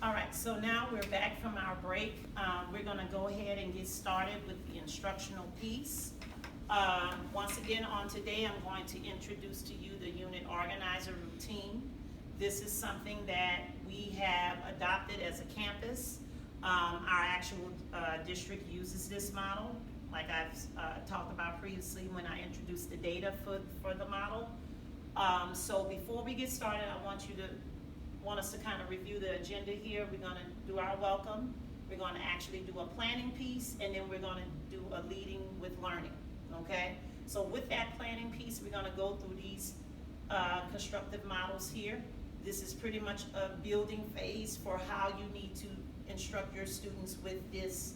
All right, so now we're back from our break. We're gonna go ahead and get started with the instructional piece. Once again, on today, I'm going to introduce to you the unit organizer routine. This is something that we have adopted as a campus. Our actual district uses this model, like I've talked about previously when I introduced the data for the model. So before we get started, I want us to kind of review the agenda here. We're gonna do our welcome. We're gonna actually do a planning piece, and then we're gonna do a leading with learning, okay? So with that planning piece, we're gonna go through these constructive models here. This is pretty much a building phase for how you need to instruct your students with this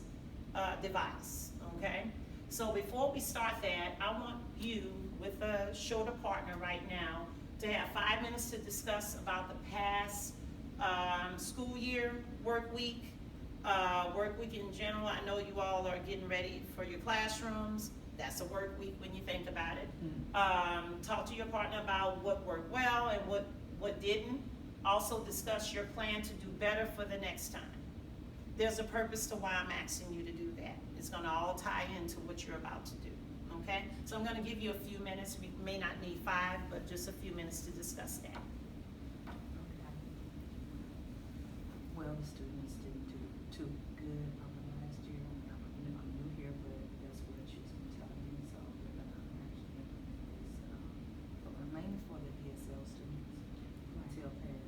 device, okay? So before we start that, I want you, with a shoulder partner right now, to have 5 minutes to discuss about the past school year, work week in general. I know you all are getting ready for your classrooms. That's a work week when you think about it. Talk to your partner about what worked well and what didn't. Also discuss your plan to do better for the next time. There's a purpose to why I'm asking you to do that. It's gonna all tie into what you're about to do. Okay, so I'm going to give you a few minutes. We may not need 5, but just a few minutes to discuss that. Okay. Well, the students didn't do too good last year. I'm new here, but that's what she's been telling me. So we're going to actually implement this, but mainly for the ESL students until pass.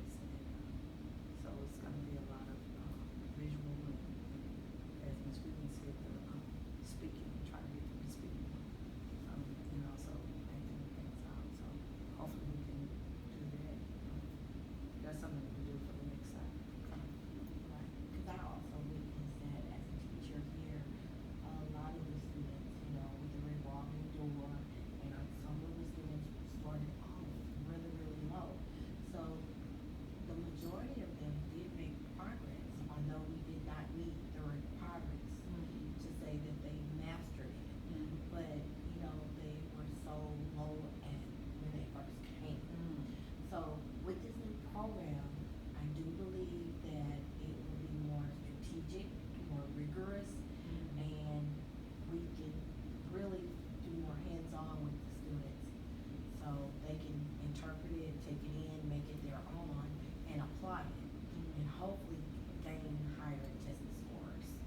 So it's going to be a lot of visual and, as Ms. Williams said, speaking, trying to get them to speak. And also acting things out, so hopefully we can do that. That's something we can do for the next time. Right, because I also witnessed that as a teacher here, a lot of the students, with the revolving door, and some of the students started off really, really low. So the majority of them did make progress, although we did not meet the requirements to say that they mastered it. But they were so low at when they first came. So with this new program, I do believe that it will be more strategic, more rigorous, and we can really do more hands-on with the students. So they can interpret it, take it in, make it their own, and apply it, and hopefully gain higher attendance scores.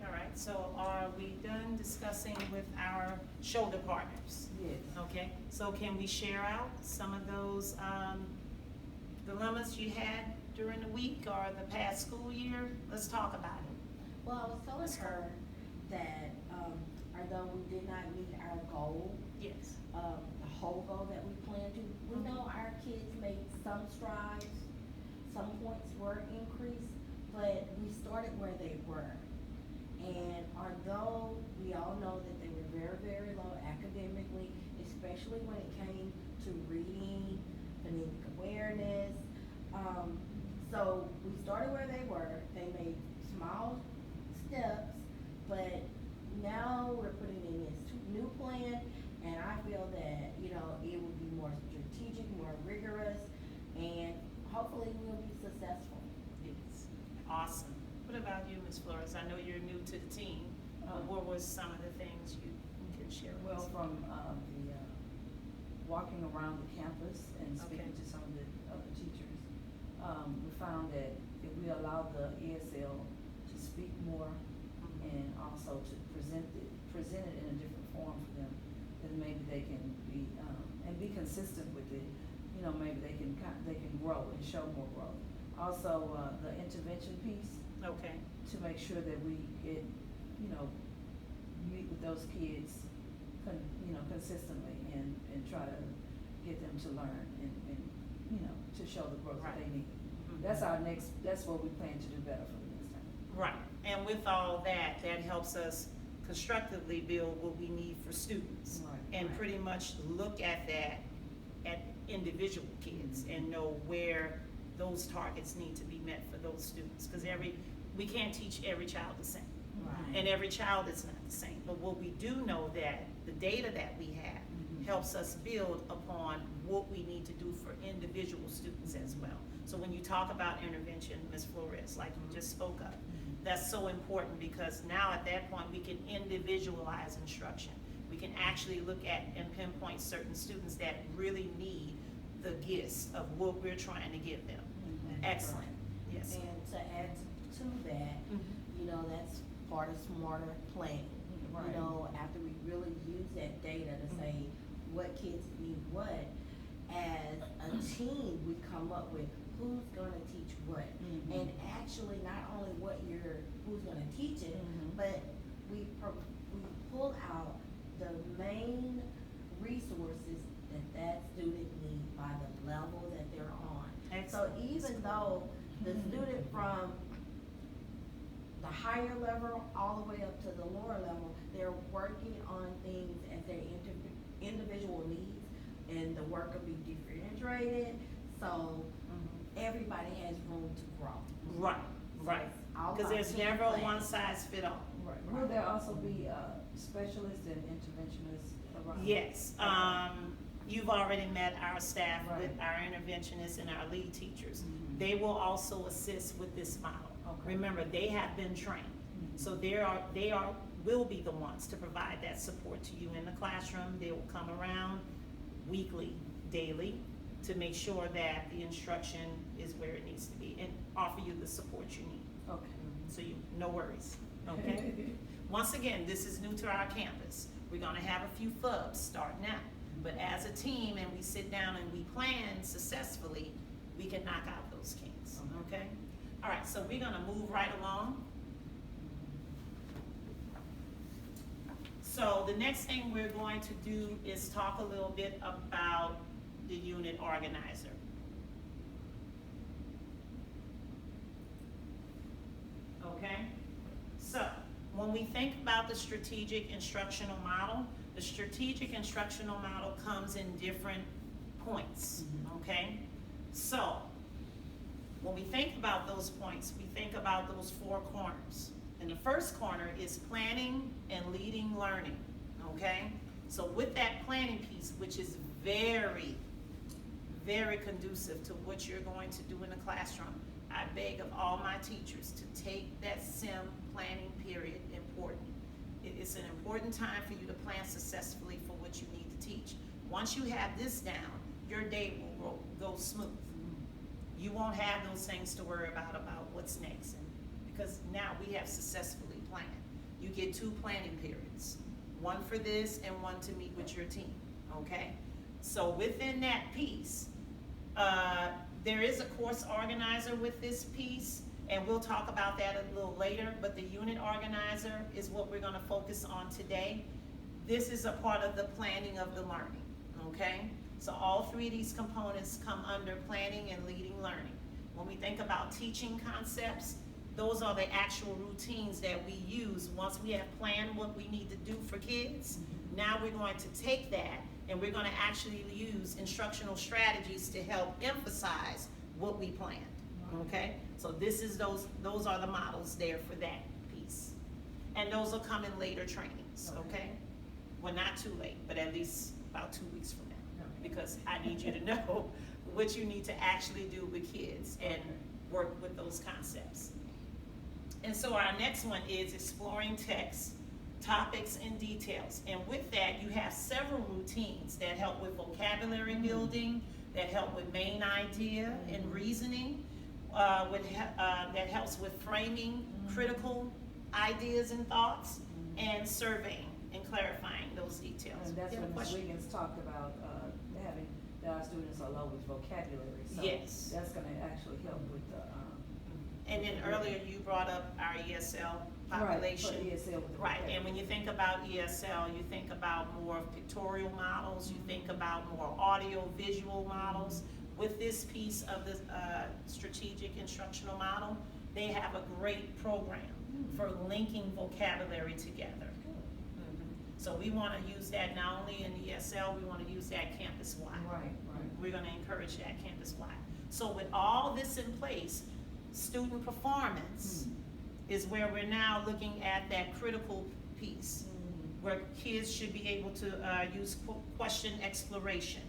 All right, so are we done discussing with our shoulder partners? Yes. Okay, so can we share out some of those dilemmas you had during the week or the past school year? Let's talk about it. Well, I was telling her that although we did not meet our goal, Yes. the whole goal that we planned to, we know our kids made some strides, some points were increased, but we started where they were. And although we all know that they were very, very low academically, especially when it came to reading, phonemic awareness, so we started where they were. They made small steps, but now we're putting in this new plan, and I feel that, it will be more strategic, more rigorous, and hopefully we'll be successful. Yes. Awesome. What about you, Ms. Flores? I know you're new to the team. What was some of the things you can share with Well, us? from the walking around the campus and speaking Okay. to some of the other teachers, we found that if we allow the ESL to speak more and also to present it in a different form for them, then maybe they can be and be consistent with it. Maybe they can grow and show more growth. Also, the intervention piece. Okay. To make sure that we get, meet with those kids, consistently and try to get them to learn and to show the growth that they need. That's what we plan to do better for the next time. Right, and with all that helps us constructively build what we need for students. Right. And pretty much look at that at individual kids and know where those targets need to be met for those students. Because we can't teach every child the same. Right. And every child is not the same. But what we do know that the data that we have helps us build upon what we need to do for individual students as well. So when you talk about intervention, Ms. Flores, like you just spoke of, that's so important, because now at that point, we can individualize instruction. We can actually look at and pinpoint certain students that really need the gist of what we're trying to give them. Excellent, yes. And to add to that, you know, that's part of smarter planning. Right. You know, after we really use that data to say what kids need what, as a team, we come up with who's gonna teach what. And actually, not only who's gonna teach it, but we pull out the main resources that student needs by the level that they're on. Excellent. So even though the student from the higher level all the way up to the lower level, they're working on things as their individual needs, and the work will be differentiated, so everybody has room to grow. Right, right. All Because about there's team never a planning. one size fit all. Right. Will there also be specialists and interventionists around? Yes, you've already met our staff with Right. our interventionists and our lead teachers. Mhm. They will also assist with this model. Okay. Remember, they have been trained, so they will be the ones to provide that support to you in the classroom. They will come around weekly, daily, to make sure that the instruction is where it needs to be and offer you the support you need. Okay. So no worries, okay? Once again, this is new to our campus. We're gonna have a few FUBs starting out, but as a team and we sit down and we plan successfully, we can knock out those kinks, okay? All right, so we're gonna move right along. So the next thing we're going to do is talk a little bit about the unit organizer. Okay? So, when we think about the strategic instructional model, the strategic instructional model comes in different points, okay? So, when we think about those points, we think about those four corners. And the first corner is planning and leading learning, okay? So with that planning piece, which is very, very conducive to what you're going to do in the classroom, I beg of all my teachers to take that SIM planning period important. It's an important time for you to plan successfully for what you need to teach. Once you have this down, your day will go smooth. You won't have those things to worry about what's next, because now we have successfully planned. You get 2 planning periods, one for this and one to meet with your team, okay? So within that piece, there is a course organizer with this piece, and we'll talk about that a little later, but the unit organizer is what we're gonna focus on today. This is a part of the planning of the learning, okay? So all 3 of these components come under planning and leading learning. When we think about teaching concepts, those are the actual routines that we use once we have planned what we need to do for kids. Now we're going to take that and we're gonna actually use instructional strategies to help emphasize what we planned, okay? So this is those are the models there for that piece. And those will come in later trainings, okay? Well, not too late, but at least about 2 weeks from now, because I need you to know what you need to actually do with kids and work with those concepts. And so our next one is exploring text, topics, and details. And with that, you have several routines that help with vocabulary building, that help with main idea and reasoning, that helps with framing critical ideas and thoughts, and surveying and clarifying those details. And that's You have a when Ms. question? Wiggins talked about having, that our students are low with vocabulary. So Yes. that's gonna actually help with the, And then earlier you brought up our ESL population. Right, for ESL with the Right, vocabulary. and when you think about ESL, you think about more of pictorial models, you think about more audio visual models. With this piece of the strategic instructional model, they have a great program for linking vocabulary together. So we wanna use that not only in ESL, we wanna use that campus-wide. Right. We're gonna encourage that campus-wide. So with all this in place, student performance is where we're now looking at that critical piece, where kids should be able to use question exploration.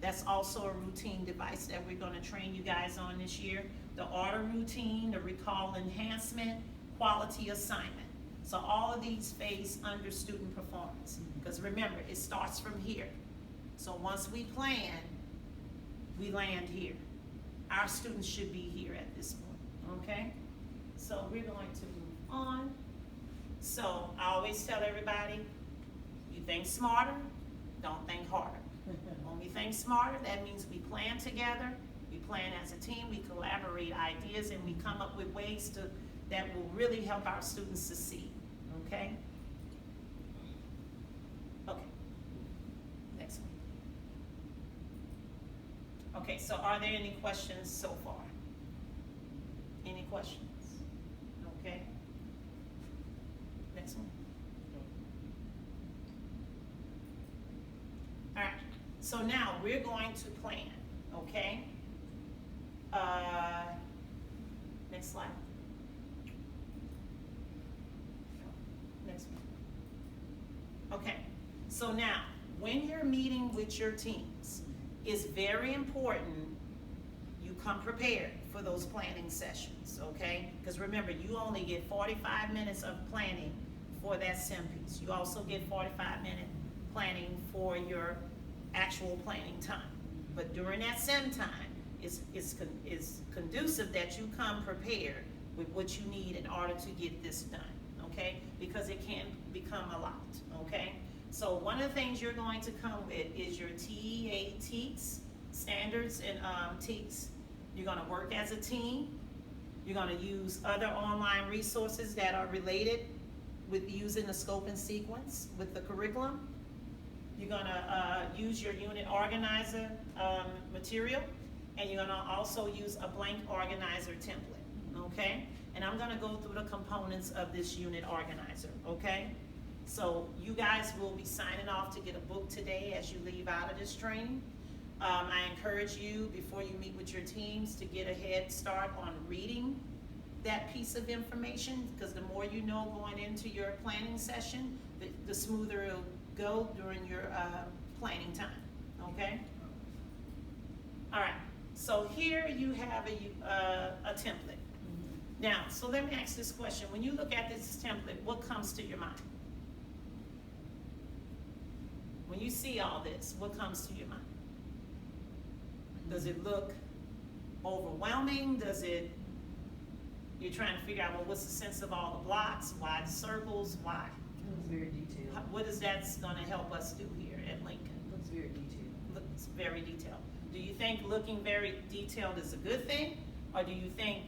That's also a routine device that we're gonna train you guys on this year. The order routine, the recall enhancement, quality assignment. So all of these phase under student performance. Because remember, it starts from here. So once we plan, we land here. Our students should be here at this point, okay? So we're going to move on. So I always tell everybody, you think smarter, don't think harder. When we think smarter, that means we plan together, we plan as a team, we collaborate ideas, and we come up with ways that will really help our students succeed, okay? Okay, next one. Okay, so are there any questions so far? Any questions? Okay. Next one. All right, so now we're going to plan, okay? Next slide. Next one. Okay, so now, when you're meeting with your teams, it's very important you come prepared for those planning sessions, okay? Because remember, you only get 45 minutes of planning for that SIM piece. You also get 45-minute planning for your actual planning time. But during that SIM time, it's conducive that you come prepared with what you need in order to get this done, okay? Because it can become a lot, okay? So one of the things you're going to come with is your TEA TEKS, standards and TEKS. You're gonna work as a team. You're gonna use other online resources that are related with using the scope and sequence with the curriculum. You're gonna use your unit organizer material, and you're gonna also use a blank organizer template, okay? And I'm gonna go through the components of this unit organizer, okay? So you guys will be signing off to get a book today as you leave out of this training. I encourage you, before you meet with your teams, to get a head start on reading that piece of information, because the more you know going into your planning session, the smoother it'll go during your planning time, okay? All right, so here you have a template. Now, so let me ask this question. When you look at this template, what comes to your mind? When you see all this, what comes to your mind? Does it look overwhelming? You're trying to figure out, well, what's the sense of all the blocks? Why the circles? Why? Looks very detailed. What is that gonna help us do here at Lincoln? Looks very detailed. Looks very detailed. Do you think looking very detailed is a good thing? Or do you think